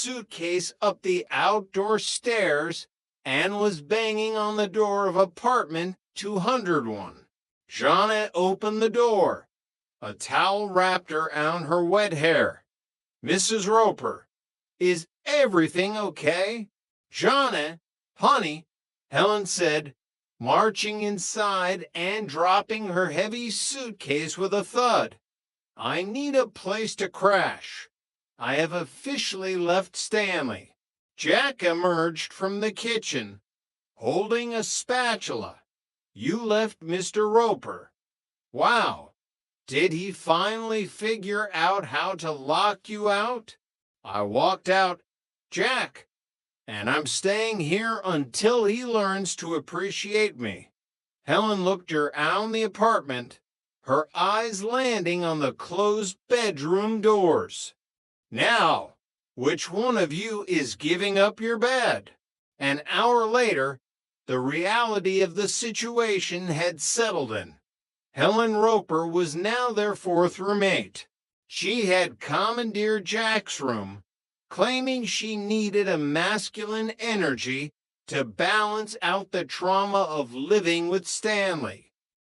suitcase up the outdoor stairs and was banging on the door of apartment 201. Janet opened the door. A towel wrapped around her wet hair. "Mrs. Roper, is everything okay?" "Janet, honey," Helen said, marching inside and dropping her heavy suitcase with a thud. "I need a place to crash. I have officially left Stanley." Jack emerged from the kitchen, holding a spatula. "You left Mr. Roper. Wow. Did he finally figure out how to lock you out?" "I walked out, Jack, and I'm staying here until he learns to appreciate me." Helen looked around the apartment, her eyes landing on the closed bedroom doors. "Now, which one of you is giving up your bed?" An hour later, the reality of the situation had settled in. Helen Roper was now their fourth roommate. She had commandeered Jack's room, claiming she needed a masculine energy to balance out the trauma of living with Stanley.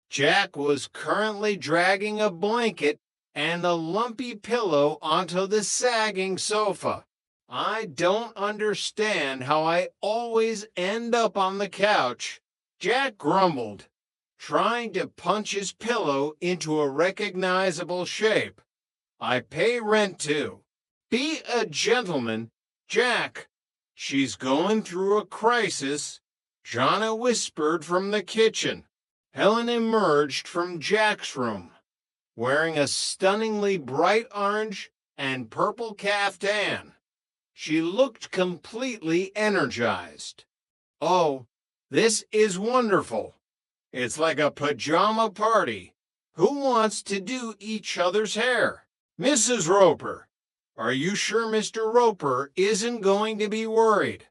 Jack was currently dragging a blanket and a lumpy pillow onto the sagging sofa. "I don't understand how I always end up on the couch," Jack grumbled, trying to punch his pillow into a recognizable shape. "I pay rent too. Be a gentleman, Jack. She's going through a crisis," Jonna whispered from the kitchen. Helen emerged from Jack's room, wearing a stunningly bright orange and purple caftan. She looked completely energized. "Oh, this is wonderful. It's like a pajama party. Who wants to do each other's hair?" "Mrs. Roper, are you sure Mr. Roper isn't going to be worried?"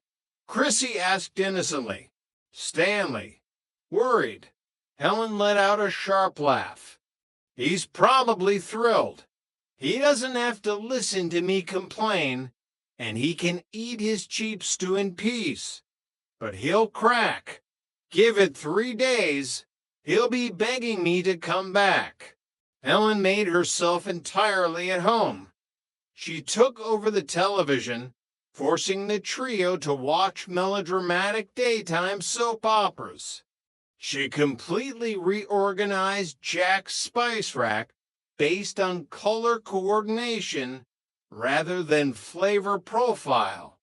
Chrissy asked innocently. "Stanley, worried?" Helen let out a sharp laugh. "He's probably thrilled. He doesn't have to listen to me complain, and he can eat his cheap stew in peace. But he'll crack. Give it 3 days. He'll be begging me to come back." Helen made herself entirely at home. She took over the television, forcing the trio to watch melodramatic daytime soap operas. She completely reorganized Jack's spice rack based on color coordination rather than flavor profile,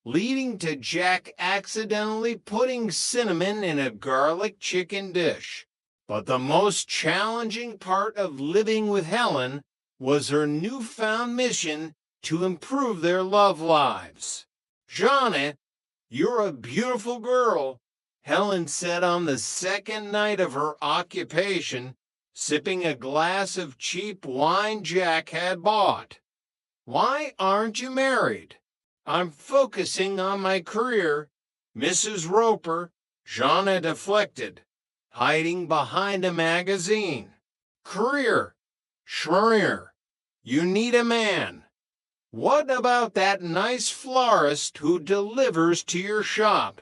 leading to Jack accidentally putting cinnamon in a garlic chicken dish. But the most challenging part of living with Helen was her newfound mission to improve their love lives. "Janet, you're a beautiful girl," Helen said on the second night of her occupation, sipping a glass of cheap wine Jack had bought. "Why aren't you married?" "I'm focusing on my career, Mrs. Roper," Janet deflected, hiding behind a magazine. "Career, schmear. You need a man. What about that nice florist who delivers to your shop?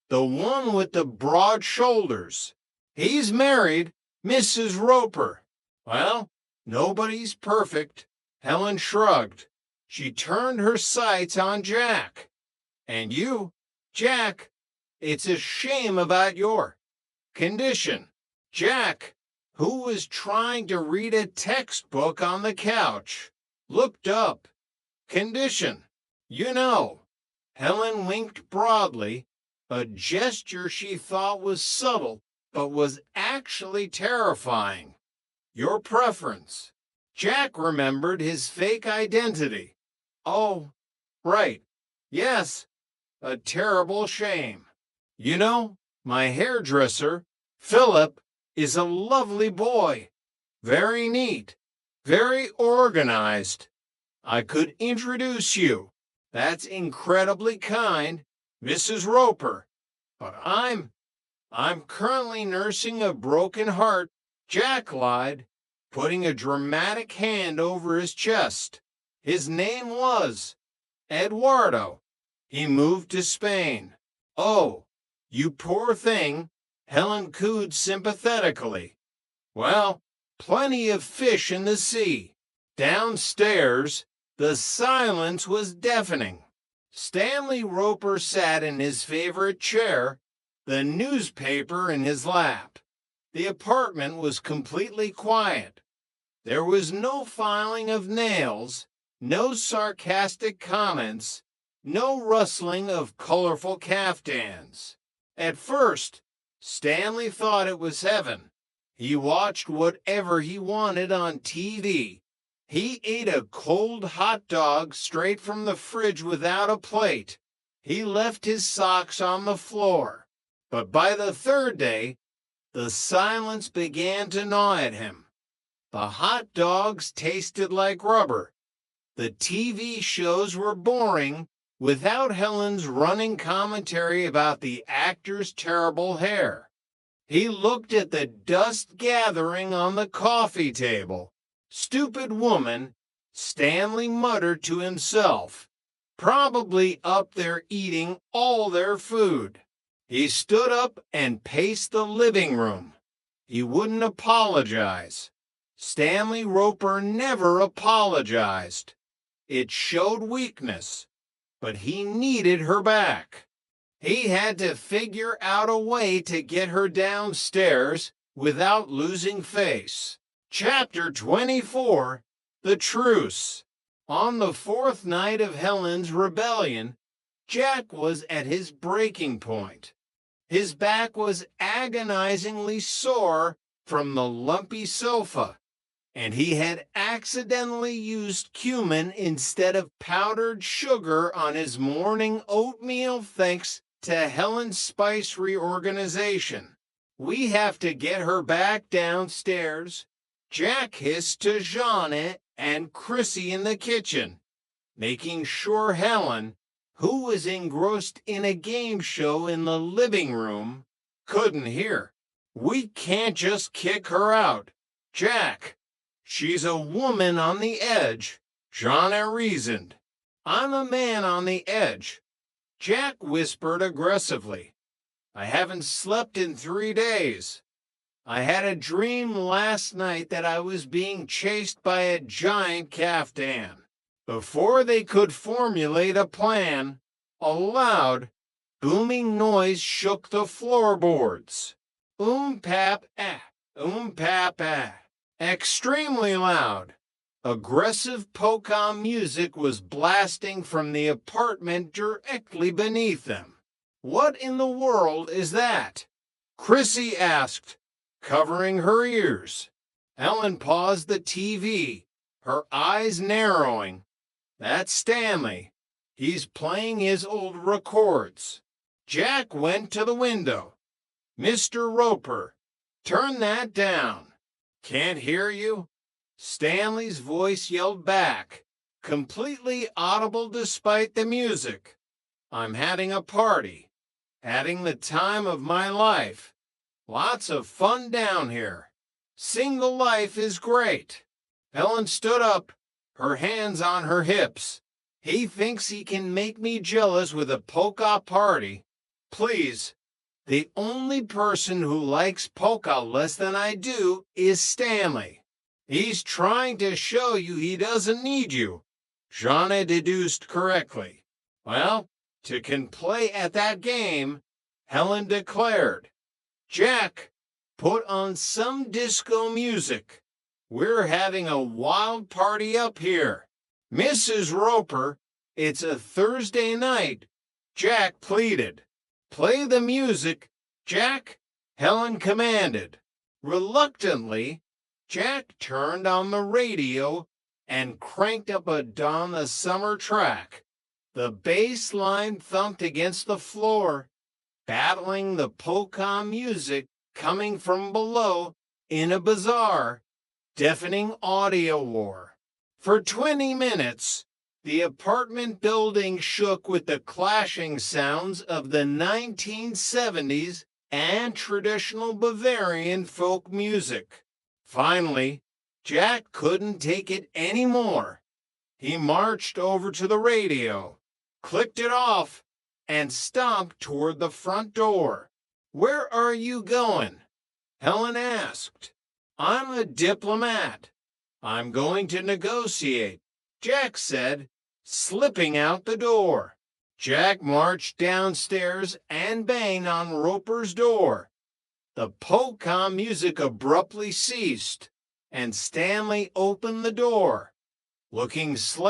The one with the broad shoulders. He's married, Mrs. Roper." "Well, nobody's perfect," Helen shrugged. She turned her sights on Jack. "And you, Jack, it's a shame about your condition." Jack, who was trying to read a textbook on the couch, looked up. "Condition, you know." Helen winked broadly, a gesture she thought was subtle but was actually terrifying. "Your preference." Jack remembered his fake identity. "Oh, right. Yes, a terrible shame. You know, my hairdresser, Philip, is a lovely boy. Very neat, very organized. I could introduce you. That's incredibly kind, Mrs. Roper. But I'm currently nursing a broken heart," Jack lied, putting a dramatic hand over his chest. His name was Eduardo. He moved to Spain. Oh, you poor thing, Helen cooed sympathetically. Well, plenty of fish in the sea. Downstairs, the silence was deafening. Stanley Roper sat in his favorite chair, the newspaper in his lap. The apartment was completely quiet. There was no filing of nails, no sarcastic comments, no rustling of colorful caftans. At first, Stanley thought it was heaven. He watched whatever he wanted on TV. He ate a cold hot dog straight from the fridge without a plate. He left his socks on the floor. But by the third day, the silence began to gnaw at him. The hot dogs tasted like rubber. The TV shows were boring without Helen's running commentary about the actor's terrible hair. He looked at the dust gathering on the coffee table. Stupid woman, Stanley muttered to himself. Probably up there eating all their food. He stood up and paced the living room. He wouldn't apologize. Stanley Roper never apologized. It showed weakness, but he needed her back. He had to figure out a way to get her downstairs without losing face. Chapter 24, The Truce. On the fourth night of Helen's rebellion, Jack was at his breaking point. His back was agonizingly sore from the lumpy sofa, and he had accidentally used cumin instead of powdered sugar on his morning oatmeal thanks to Helen's spice reorganization. We have to get her back downstairs, Jack hissed to Jeanne and Chrissy in the kitchen, making sure Helen, who was engrossed in a game show in the living room, couldn't hear. We can't just kick her out, Jack. She's a woman on the edge, Jeanne reasoned. I'm a man on the edge, Jack whispered aggressively. I haven't slept in 3 days. I had a dream last night that I was being chased by a giant caftan. Before they could formulate a plan, a loud, booming noise shook the floorboards. Pap ah, pap ah. Extremely loud. Aggressive polka music was blasting from the apartment directly beneath them. What in the world is that? Chrissy asked, covering her ears. Ellen paused the TV, her eyes narrowing. That's Stanley. He's playing his old records. Jack went to the window. Mr. Roper, turn that down. Can't hear you? Stanley's voice yelled back, completely audible despite the music. I'm having a party, having the time of my life. Lots of fun down here. Single life is great. Ellen stood up, her hands on her hips. He thinks he can make me jealous with a polka party. Please, the only person who likes polka less than I do is Stanley. He's trying to show you he doesn't need you, Jeanne deduced correctly. Well, to can play at that game, Helen declared. Jack, put on some disco music. We're having a wild party up here. Mrs. Roper, it's a Thursday night, Jack pleaded. Play the music, Jack, Helen commanded. Reluctantly, Jack turned on the radio and cranked up a Donna Summer track. The bass line thumped against the floor, battling the polka music coming from below in a bizarre, deafening audio war. For 20 minutes, the apartment building shook with the clashing sounds of the 1970s and traditional Bavarian folk music. Finally, Jack couldn't take it anymore. He marched over to the radio. clicked it off, and stomped toward the front door. "Where are you going?" Helen asked. "I'm a diplomat. I'm going to negotiate," Jack said, slipping out the door. Jack marched downstairs and banged on Roper's door. The polka music abruptly ceased, and Stanley opened the door. Looking slightly